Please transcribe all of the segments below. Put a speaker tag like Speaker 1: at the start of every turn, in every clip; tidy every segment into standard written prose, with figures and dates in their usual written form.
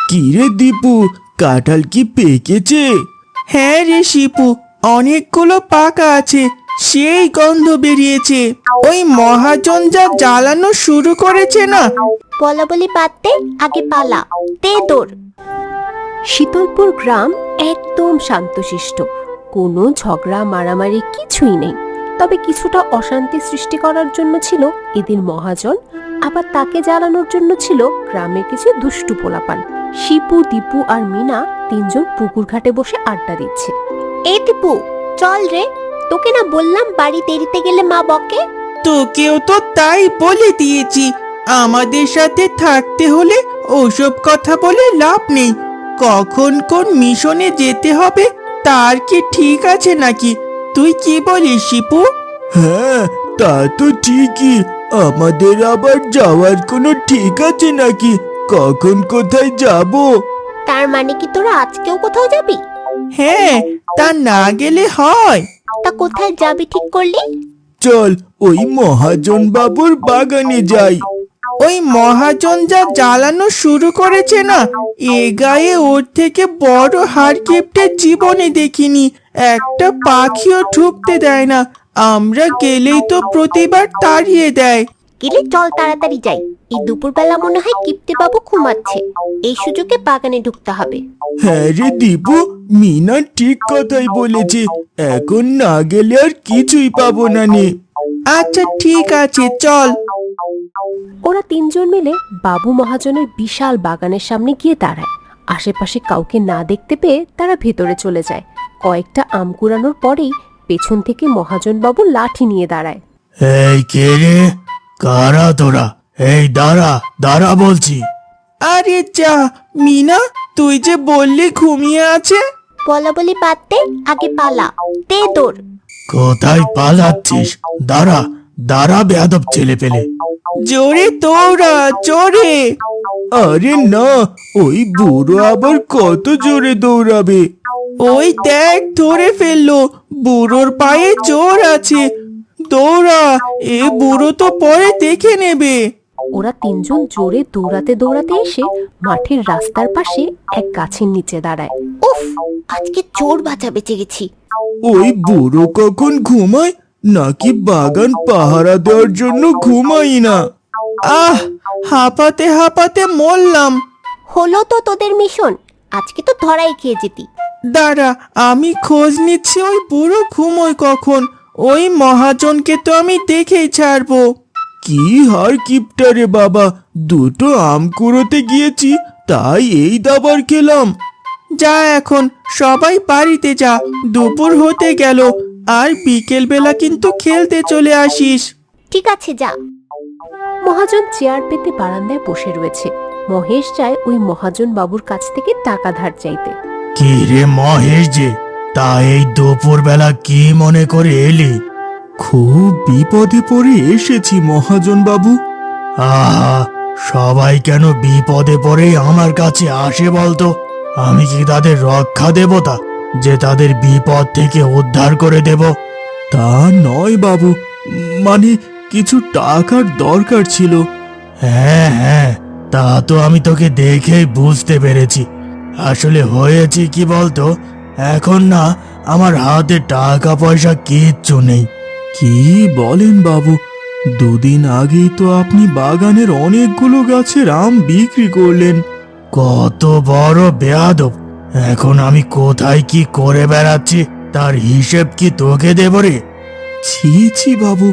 Speaker 1: কিরে দীপু, কাঁঠাল কি পেকেছে? হ্যাঁ রে শিপু, অনেকগুলো পাকা আছে, সেই গন্ধ বেরিয়েছে। ওই মহাজন যা জ্বালানো শুরু করেছে না।
Speaker 2: বলা বলি বাদ দে, আগে পালা, দে দৌড়। শীতলপুর গ্রাম একদম শান্তশিষ্ট, কোনো ঝগড়া মারামারি কিছুই নেই। তবে কিছুটা অশান্তি সৃষ্টি করার জন্য ছিল এদিন মহাজন, আবার তাকে জ্বালানোর জন্য ছিল গ্রামের কিছু দুষ্টু পোলাপান। শিপু, দীপু আর মিনা তিনজন পুকুর ঘাটে বসে আড্ডা দিচ্ছে। এই দীপু, চল রে, তোকে না বললাম বাড়ি দেরিতে গেলে মা বকে।
Speaker 1: তোকেও তো তাই বলে দিয়েছি, আমাদের সাথে থাকতে হলে ওসব কথা বলে লাভ নেই। কখন কোন মিশনে যেতে হবে তার কি ঠিক আছে নাকি? তুই কি বলিস শিপু? হ্যাঁ, তা তো ঠিকই, আমাদের আবার যাওয়ার কোনো ঠিক আছে নাকি? কখন কোথায় যাব?
Speaker 2: তার মানে কি তোরা আজকেও কোথাও যাবি?
Speaker 1: হ্যাঁ, তা না গেলে হয়?
Speaker 2: তা কোথায় যাবি ঠিক করলি?
Speaker 1: চল ওই মহাজন বাবুর বাগানে যাই। ওই মহাজন যা জ্বালানো শুরু করেছে না, এ গায়ে ওর থেকে বড় হাড়কিপ্টে জীবনে দেখিনি। একটা পাখিও ঢুকতে দেয় না, আমরা গেলেই তো প্রতিবার তাড়িয়ে দেয়।
Speaker 2: গেলে চল তাড়াতাড়ি যাই, এই দুপুরবেলা মনে হয় কিপ্টে বাবু ঘুমাচ্ছে, এই সুযোগে বাগানে ঢুকতে হবে।
Speaker 1: হ্যাঁ রে দীপু, মিনা ঠিক কথাই বলেছে, এখন না গেলে আর কিছুই পাবো না নে। আচ্ছা ঠিক আছে, চল।
Speaker 2: ওরা তিনজন মিলে বাবু মহাজনের বিশাল বাগানের সামনে গিয়ে দাঁড়ায়। আশেপাশে কাউকে না দেখতে পেয়ে তারা ভেতরে চলে যায়। কয়েকটা আম কুড়ানোর পরেই পেছন থেকে মহাজন বাবু লাঠি নিয়ে দাঁড়ায়।
Speaker 1: এই কে রে, কারা তোরা? এই দাঁড়া দাঁড়া বলছি। আরে যা মিনা, তুই যে বললি ঘুমিয়ে আছে।
Speaker 2: বলা বলি বাদ দে, আগে পালা, দে দৌড়।
Speaker 1: কোথায় পালাচ্ছিস? দাঁড়া দাঁড়া বেয়াদব ছেলে পেলে। জোরে দৌড়া, জোরে। আরে না, ওই বুড়ো আবার কত জোরে দৌড়াবে। ওই দেখ ধরে ফেললো, বুড়োর পায়ে জোর আছে। দৌড়া, এ বুড়ো তো পরে দেখে নেবে।
Speaker 2: ওরা তিনজন জোরে দৌড়াতে দৌড়াতে এসে মাঠের রাস্তার পাশে এক গাছের নিচে দাঁড়ায়। উফ, আজকে চোর বাঁচা বেঁচে গেছি।
Speaker 1: ওই বুড়ো কখন ঘুমায় নাকি বাগান পাহারা দেওয়ার জন্য ঘুমাই না? আহ, হাঁপাতে হাঁপাতে মরলাম।
Speaker 2: হলো তো তোদের মিশন, আজকে তো ধরাই খেয়ে যেতি।
Speaker 1: দাঁড়া, আমি খোঁজ নিচ্ছি ওই বুড়ো ঘুমোয় কখন। ওই মহাজনকে তো আমি দেখেই ছাড়বো। কি হার কিপটারে বাবা, দুটো আম কুড়োতে গিয়েছি, তাই এই দাবার খেলাম। যা এখন সবাই বাড়িতে যা, দুপুর হতে গেল। আর বিকেল বেলা কিন্তু খেলতে চলে আসিস।
Speaker 2: ঠিক আছে, যা। মহাজন চেয়ার পেতে বারান্দায় বসে রয়েছে। মহেশ যায় ওই মহাজন বাবুর কাছ থেকে টাকা ধার চাইতে।
Speaker 1: কি রে মহেশ যে, তা এই দুপুর বেলা কি মনে করে এলি? খুব বিপদে পড়ে এসেছি মহাজন বাবু। আহা, সবাই কেন বিপদে পড়ে আমার কাছে আসে বলতো? আমি কি তাদের রক্ষা দেবতা যে তাদের বিপদ থেকে উদ্ধার করে দেব? তা নয় বাবু, মানে কিছু টাকার দরকার ছিল। হ্যাঁ হ্যাঁ, তা তো আমি তোকে দেখেই বুঝতে পেরেছি। আসলে হয়েছে কি বলতো, এখন না আমার হাতে টাকা পয়সা কিচ্ছু নেই। কি বলেন বাবু, দুদিন আগেই তো আপনি বাগানের অনেকগুলো গাছের আম বিক্রি করলেন। কত বড় বেয়াদব! এখন আমি কোথায় কি করে বেড়াচ্ছি তার হিসেব কি তোকে দেব রে? ছি ছি বাবু,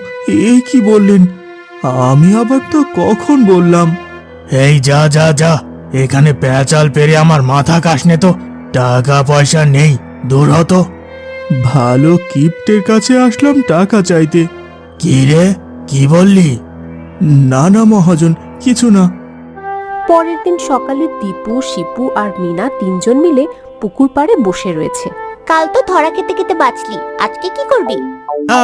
Speaker 1: এ কি বললেন? আমি আবার তো কখন বললাম? এই যা যা যা, এখানে পেঁচাল পেরে আমার মাথা কাশনে তো। টাকা পয়সা নেই, দূর হতো। ভালো কিপ্টের কাছে আসলাম টাকা চাইতে। কি রে, কি বললি? না না মহাজন, কিছু না।
Speaker 2: পরের দিন সকালে দীপু, শিপু আর মিনা তিনজন মিলে পুকুর পাড়ে বসে রয়েছে। কাল তো ধরা খেতে খেতে বাঁচলি, আজকে কি করবি?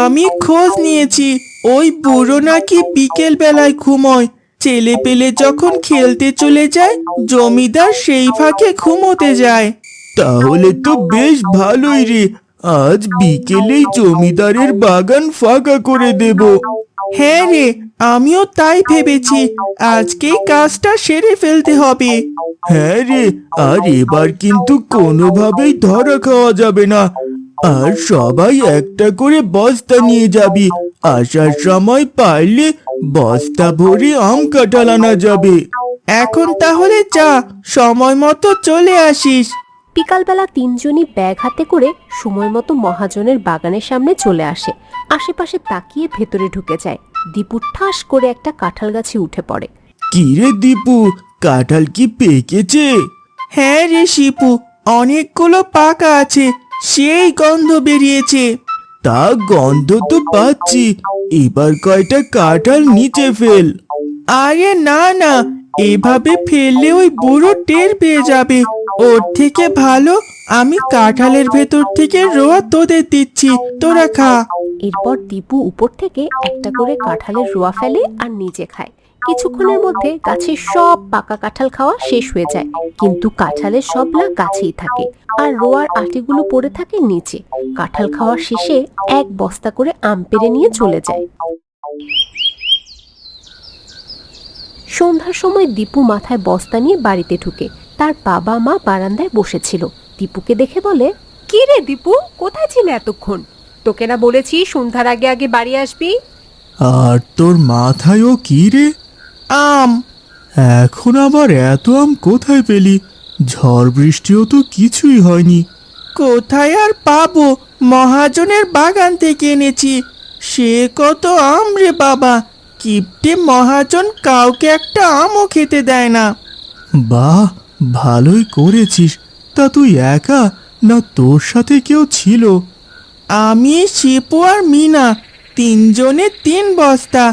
Speaker 1: আমি খোঁজ নিয়েছি, ওই বুড়ো নাকি বিকেল বেলায় ঘুমোয়। ছেলে পেলে যখন খেলতে চলে যায়, জমিদার সেই ফাঁকে ঘুমোতে যায়। তাহলে তো বেশ ভালোই রে, আজ বিকেলেই জমিদারের বাগান ফাঁকা করে দেব। হ্যাঁ রে, আমিও তাই ভেবেছি, আজকেই কাজটা সেরে ফেলতে হবে। হ্যাঁ রে, আর এবার কিন্তু কোনোভাবেই ধরা খাওয়া যাবে না। আর সবাই একটা করে বস্তা নিয়ে যাবি। আসার সময় পারলে বস্তা ভরে আম কাঁঠাল আনা যাবে। এখন তাহলে যা, সময় মতো চলে আসিস।
Speaker 2: বিকালবেলা তিনজনই ব্যাগ হাতে করে সময় মতো মহাজনের বাগানের সামনে চলে আসে। আশেপাশে তাকিয়ে ভেতরে ঢুকে যায়। দীপু ঠাস করে একটা কাঁঠাল গাছে উঠে পড়ে।
Speaker 1: কি রে দীপু, কাঁঠাল কি পেকেছে? হ্যাঁ রে শিপু, অনেকগুলো পাকা আছে, সেই গন্ধ বেরিয়েছে। তা গন্ধ তো পাচ্ছি, এবার কয়টা কাঁঠাল নিচে ফেল। আরে না না, এভাবে ফেললে ওই বুড়ো টের পেয়ে যাবে। ওর থেকে ভালো আমি কাঁঠালের ভেতর থেকে রোয়া তোদের দিচ্ছি, তোরা খা।
Speaker 2: এরপর দীপু উপর থেকে একটা করে কাঁঠালের রোয়া ফেলে আর নিজে খায়। কিছুক্ষণের মধ্যে গাছের সব পাকা কাঁঠাল খাওয়া শেষ হয়ে যায়, কিন্তু কাঁঠালের সবলা গাছেই থাকে আর রোয়ার আটিগুলো পড়ে থাকে নিচে। কাঁঠাল খাওয়ার শেষে এক বস্তা করে আম পেড়ে নিয়ে চলে যায়। সন্ধ্যার সময় দীপু মাথায় বস্তা নিয়ে বাড়িতে ঢুকে। তার বাবা মা বারান্দায় বসেছিল। দীপুকে দেখে বলে, কি রে দীপু, কোথায় ছিলে এতক্ষণ? তোকে না বলেছি সন্ধ্যার আগে আগে বাড়ি আসবি?
Speaker 1: আর তোর মাথায়ও কি রে? আম। এখন আবার এত আম কোথায় পেলি? ঝড় বৃষ্টিও তো কিছুই হয়নি। কোথায় আর পাবো, মহাজনের বাগান থেকে এনেছি। সে কত আম রে বাবা, কিপ্টে মহাজন কাউকে একটা আমও খেতে দেয় না। বাহ, ভালোই করেছিস। তা তুই একা না তোর সাথে কেউ ছিল? আমি, শিপু আর মিনা, তিনজনে 3 বস্তা।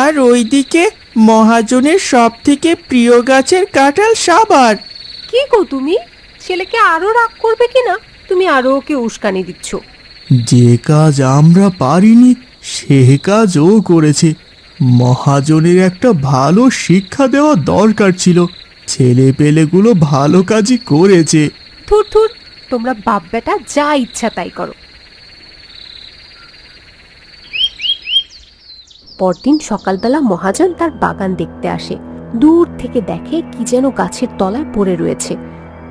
Speaker 1: আর ওইদিকে মহাজনের সব থেকে প্রিয় গাছের কাঁঠাল সাবার।
Speaker 2: কি গো তুমি, ছেলেকে আরো রাগ করবে কিনা? তুমি আরো ওকে উস্কানি দিচ্ছ।
Speaker 1: যে কাজ আমরা পারিনি সে কাজ ও করেছে। মহাজনের একটা ভালো শিক্ষা দেওয়া দরকার ছিল, ছেলে পেলেগুলো ভালো কাজই করেছে।
Speaker 2: থুর থুর, তোমরা বাপ বেটা যা ইচ্ছা তাই করো। পরদিন সকালবেলা মহাজন তার বাগান দেখতে আসে। দূর থেকে দেখে কি যেন গাছের তলায় পড়ে রয়েছে।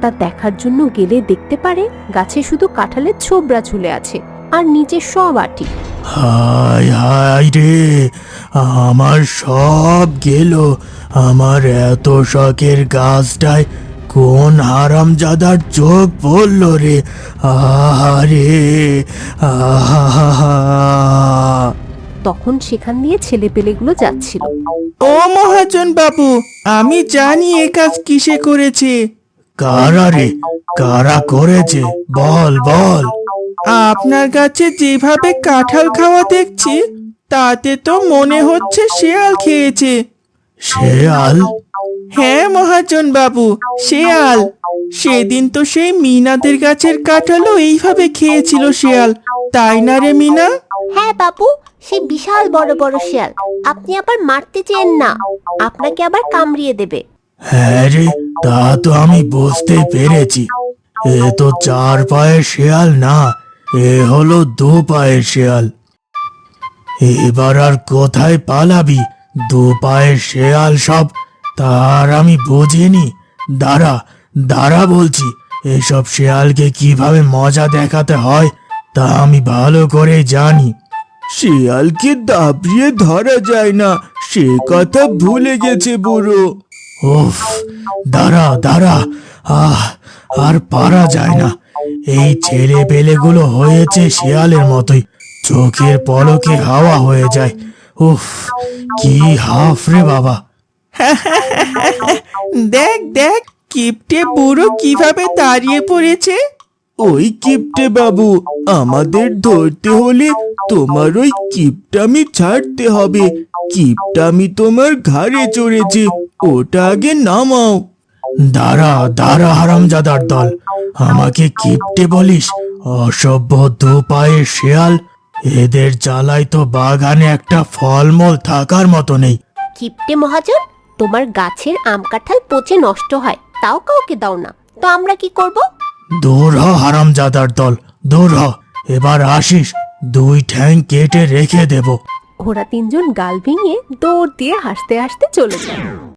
Speaker 2: তা দেখার জন্য গেলে দেখতে পারে গাছে শুধু কাঁঠালের ছোবড়া ঝুলে আছে আর নিচে সব আটি।
Speaker 1: হায় হায় রে, আমার সব গেল। আমার এত শখের গাছটায় কোন হারামজাদার চোখ পড়ল রে? আহারে আহা।
Speaker 2: তখন সেখান দিয়ে ছেলেপেলেগুলো যাচ্ছিল।
Speaker 1: ও মহাজন বাবু, আমি জানি এ কাজ কিসে করেছে। কারা রে, কারা করেছে? বল বল। আপনার কাছে যেভাবে কাঁঠাল খাওয়া দেখছি, তাতে তো মনে হচ্ছে শেয়াল খেয়েছে। শেয়াল? হ্যাঁ মহাজন বাবু, শেয়াল। সেদিন তো সেই মিনাদের গাছের কাঁঠালও এইভাবে খেয়েছিল শেয়াল, তাই না রে মিনা?
Speaker 2: হ্যাঁ বাবু, সে বিশাল বড় বড় শেয়াল। আপনি আবার মারতে চেন না, আপনাকে আবার কামড়িয়ে দেবে।
Speaker 1: হ্যাঁ রে, তা তো আমি বুঝতে পেরেছি। এ তো 4 পায়ের শেয়াল না, এ হলো 2 পায়ের শেয়াল। এবার আর কোথায় পালাবি? 2 পায়ের শেয়াল সব, তার আমি বুঝিনি। দাঁড়া দাঁড়া বলছি, এসব শেয়ালকে কিভাবে মজা দেখাতে হয় তা আমি ভালো করে জানি। শিয়ালকে দাবড়িয়ে ধরা যায় না, সে কথা ভুলে গেছে বুড়ো। উফ, দাঁড়া দাঁড়া, আর পারা যায় না। এই ছেলে পেলেগুলো হয়েছে শিয়ালের মতোই, চোখের পলকে হাওয়া হয়ে যায়। উফ, কি হাফ রে বাবা। দেখ দেখ, কিপটে বুড়ো কিভাবে দাঁড়িয়ে পড়েছে। ওই কিপটে বাবু, আমাদের ধরতে হলে তোমার ওই কিপটামি ছাড়তে হবে। কিপটামি তোমার ঘাড়ে চড়েছে, ওটা আগে নামাও। দাঁড়া দাঁড়া হারামজাদার দল, আমাকে কিপটে বলিস? অসভ্য 2 পায়ের শেয়াল, এদের জ্বালায় তো বাগানে একটা ফলমূল থাকার মতো নেই।
Speaker 2: কিপটে মহাজন, তোমার গাছের আম কাঁঠাল পচে নষ্ট হয়, তাও কাউকে দাও না, তো আমরা কি করব?
Speaker 1: দূর হ হারামজাদার দল, দূর হ। এবার আসিস, 2 ঠ্যাং কেটে রেখে দেব।
Speaker 2: ওরা তিনজন গাল ভেঙে দৌড় দিয়ে হাসতে হাসতে চলে যায়।